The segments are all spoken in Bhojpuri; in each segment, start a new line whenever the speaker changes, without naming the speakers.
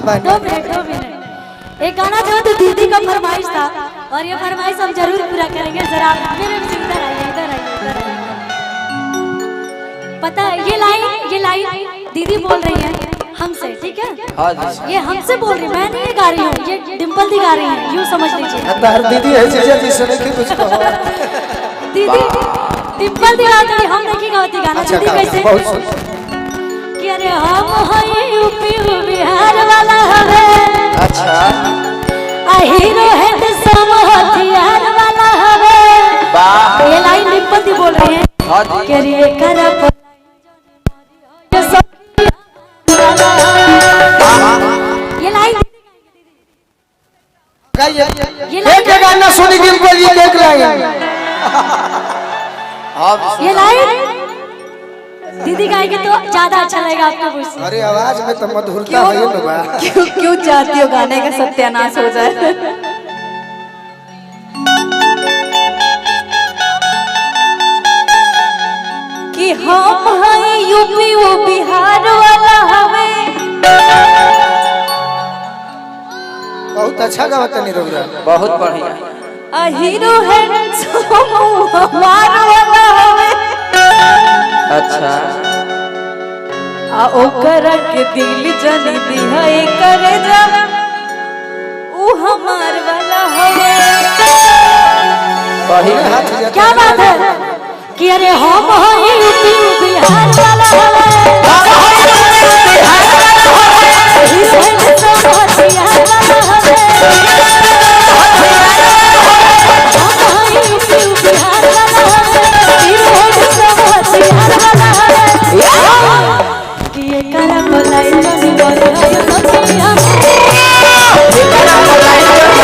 2 मिनट। एक गाना जो तो दीदी का फरमाइश था और ये फरमाइश हम जरूर पूरा करेंगे। जरा मेरे इधर आइए, इधर आइए, इधर आइए। पता है ये लाइन दीदी बोल रही है हमसे, ठीक है? ये हमसे बोल रही, मैं नहीं गा रही हूँ, ये डिम्पल दी गा रही है, यूँ समझ लीजिए।
दीदी ऐसी सुने की कुछ कहो।
दीदी डिम्पल दी गा रही, हम नहीं गाती गाना। दीदी कैसे कि अरे हम हैं यूपी बिहार वाला हवे,
अच्छा
हीरो है हथियार वाला हवे। ये लाइन डिम्पल दी बोल रही है कि अरे कर ये लाइन
गाना सुनी डिम्पल जी देख लाएंगे।
ये लाइन दीदी गाएगी तो ज्यादा अच्छा लगेगा आपको।
अरे आवाज में तो मधुरता है ना।
क्यों चाहती हो गाने का सत्यानाश हो जाए? कि हम हैं यूपी वो बिहार वाला हवे।
बहुत अच्छा गाता नहीं रघुरा,
बहुत बढ़िया।
हीरो है हमार वाला हवे।
अच्छा
ओकर के दिल जनी दी है करे जा ऊ हमार वाला हवे।
क्या बात है कि अरे हम हैं यूपी बिहार वाला हवे, हीरो है हथियार वाला हवे। हम हैं यूपी बिहार वाला हवे, हीरो है हथियार वाला हवे। कि ये करा बोलाई जनी बोल है सखिया, ये करा बोलाई जनी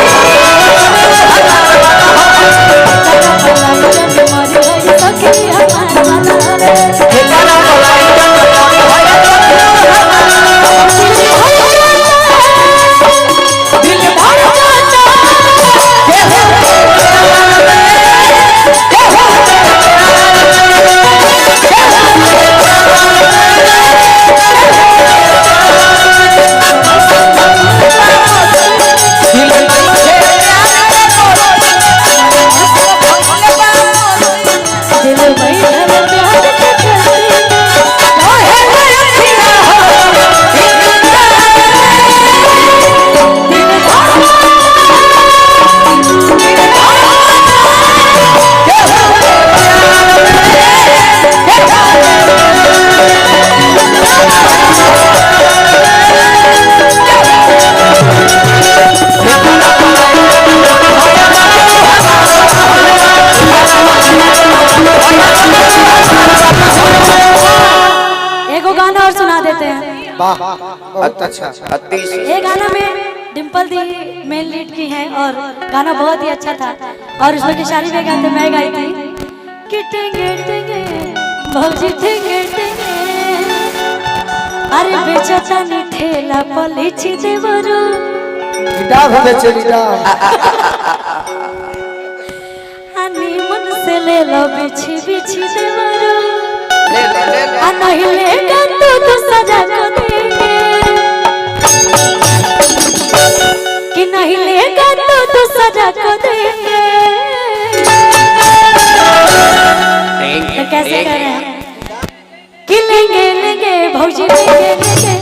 बोल है सखिया वाला हवे। ये करा बोलाई
बहुत अच्छा।
ये गाना में डिम्पल दी मेन लीड की है और गाना बहुत ही अच्छा था। और उसमें किशारी भी गाते, मैं गाई थी कि टेंगे टेंगे भौजी टेंगे टेंगे, अरे बेचता नी ठेला पलीची देवरू,
डाब बेचे डाब
अनि मन से ले लो बिछी बिछी देवरू,
ले
नहीं लेगा तो सजा को देंगे, कि नहीं लेगा तो सजा को देंगे। तो कैसे करें कि लेंगे लेंगे भौजी लेंगे लेंगे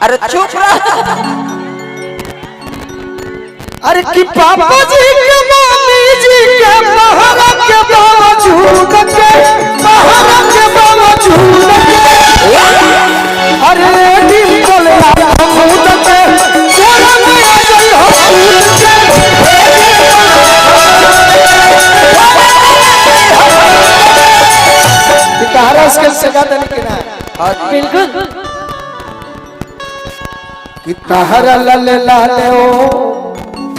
अरे चुप रहा।
अरे कि पापा जी के मम्मी जी के महारा के बावजूद के महारा के बावजूद के अरे दिल बोलना खुद के चोरा में आ गई हो खुद के तारा के सगा दन के ना
हाँ जी
बिल्कुल
कि तहरा लले लाले ओ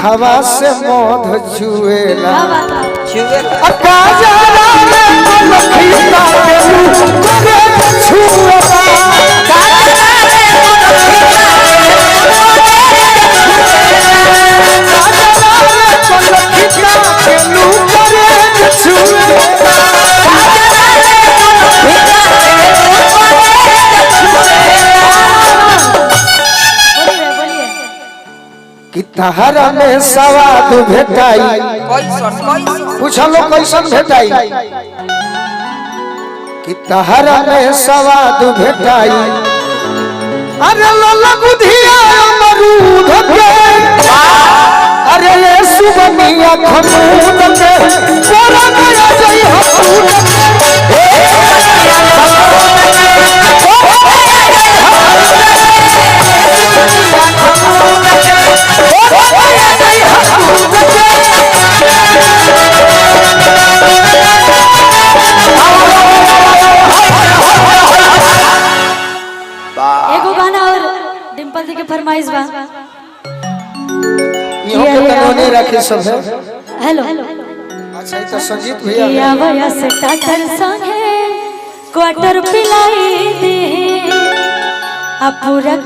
हवा से मोध छुएला
क्या बात है
छुए
अकाजा लाले मलखीता के करे छुएला मलखीता के करे छुएला
बोलिए बोलिए
कि तहरा में सवाद भेटाई
कैसन
पूछलो कैसन भेटाई कि तहरा में सवाद भेटाई अरे लला बुधिया अमरूद के अरे ये सुबनिया खमूद के बोला गया जय हसूद
एगो गाना और डिम्पल दी के फरमाइश बा
इहो के तनोने रखे सब है
हेलो
अच्छा ये तो संजीत भैया
किया वया से टाटर संगे क्वार्टर पिलाई दे आ पूरा